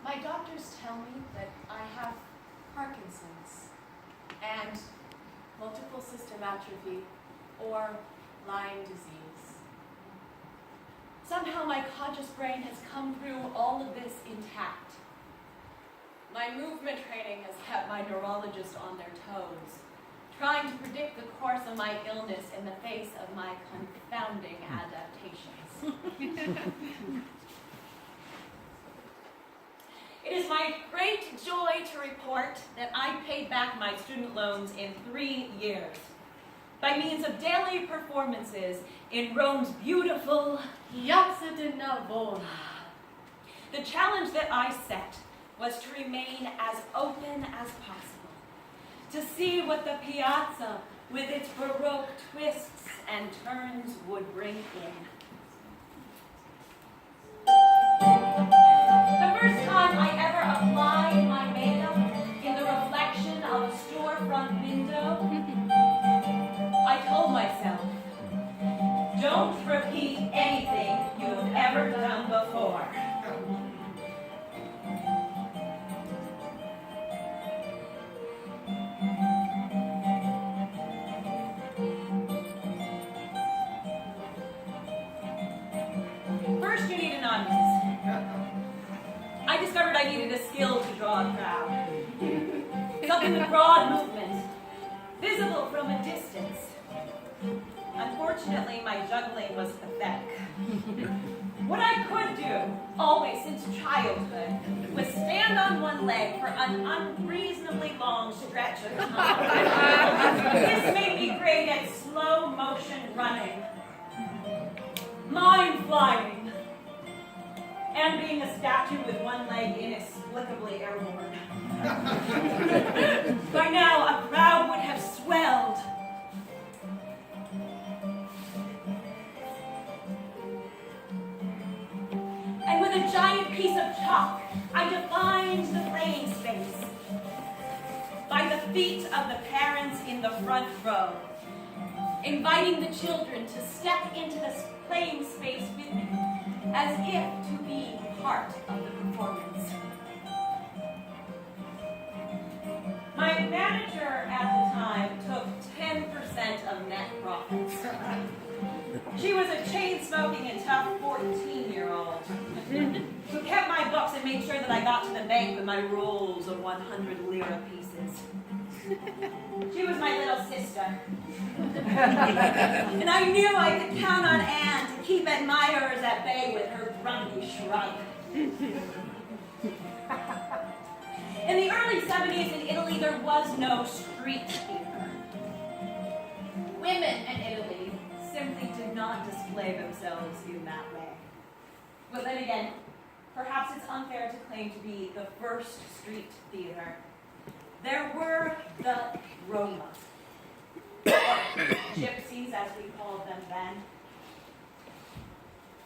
My doctors tell me that I have Parkinson's and multiple system atrophy or Lyme disease. Somehow my conscious brain has come through all of this intact. My movement training has kept my neurologist on their toes, trying to predict the course of my illness in the face of my confounding adaptations. It is my great joy to report that I paid back my student loans in 3 years by means of daily performances in Rome's beautiful Piazza di Navona. The challenge that I set was to remain as open as possible, to see what the piazza with its Baroque twists and turns would bring in. The first time I ever applied my makeup in the reflection of a storefront window, I told myself, don't repeat anything you've ever done before. First, you need an audience. I discovered I needed a skill to draw a crowd. Something with broad movement, visible from a distance. Unfortunately, my juggling was pathetic. What I could do, always since childhood, was stand on one leg for an unreasonably long stretch of time. This made me great at slow motion running, mind flying, and being a statue with one leg inexplicably airborne. By now, a crowd would have swelled. And with a giant piece of chalk, I defined the playing space by the feet of the parents in the front row, inviting the children to step into this playing space with me, as if to be part of the performance. My manager at the time took 10% of net profits. She was a chain-smoking and tough 14-year-old who kept my books and made sure that I got to the bank with my rolls of 100 lira pieces. She was my little sister. And I knew I could count on Anne to keep admirers at bay with her grumpy shrug. In the early 70s in Italy, there was no street theater. Women in Italy simply did not display themselves in that way. But then again, perhaps it's unfair to claim to be the first street theater. There were the Roma, or gypsies as we called them then,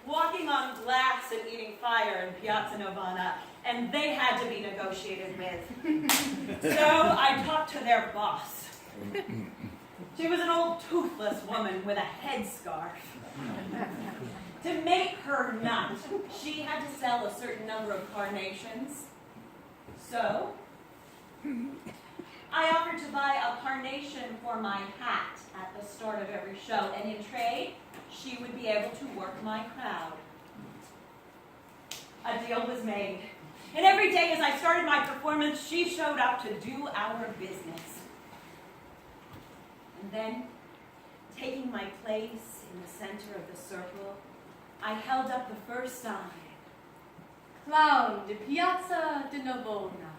walking on glass and eating fire in Piazza Navona, and they had to be negotiated with. So I talked to their boss. She was an old toothless woman with a headscarf. To make her nut, she had to sell a certain number of carnations. So I offered to buy a carnation for my hat at the start of every show, and in trade, she would be able to work my crowd. A deal was made. And every day as I started my performance, she showed up to do our business. And then, taking my place in the center of the circle, I held up the first sign. Clown de Piazza di Navona.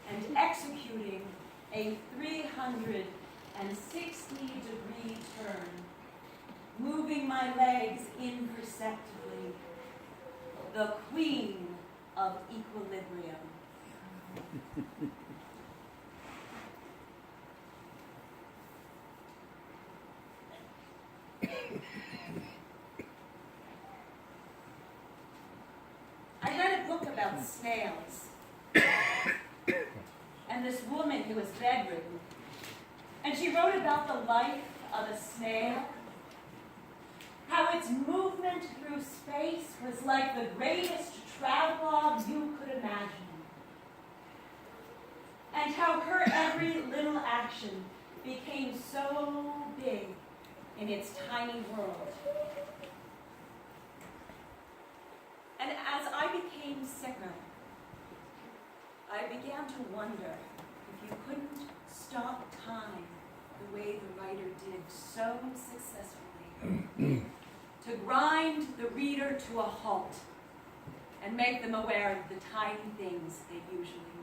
And executing a 360-degree turn, moving my legs imperceptibly, the queen of equilibrium. I read a book about snails and this woman who was bedridden, and she wrote about the life of a snail, how its movement through space was like the greatest travelogue you could imagine. And how her every little action became so big in its tiny world. And as I became sicker, I began to wonder if you couldn't stop time the way the writer did so successfully, to grind the reader to a halt and make them aware of the tiny things they usually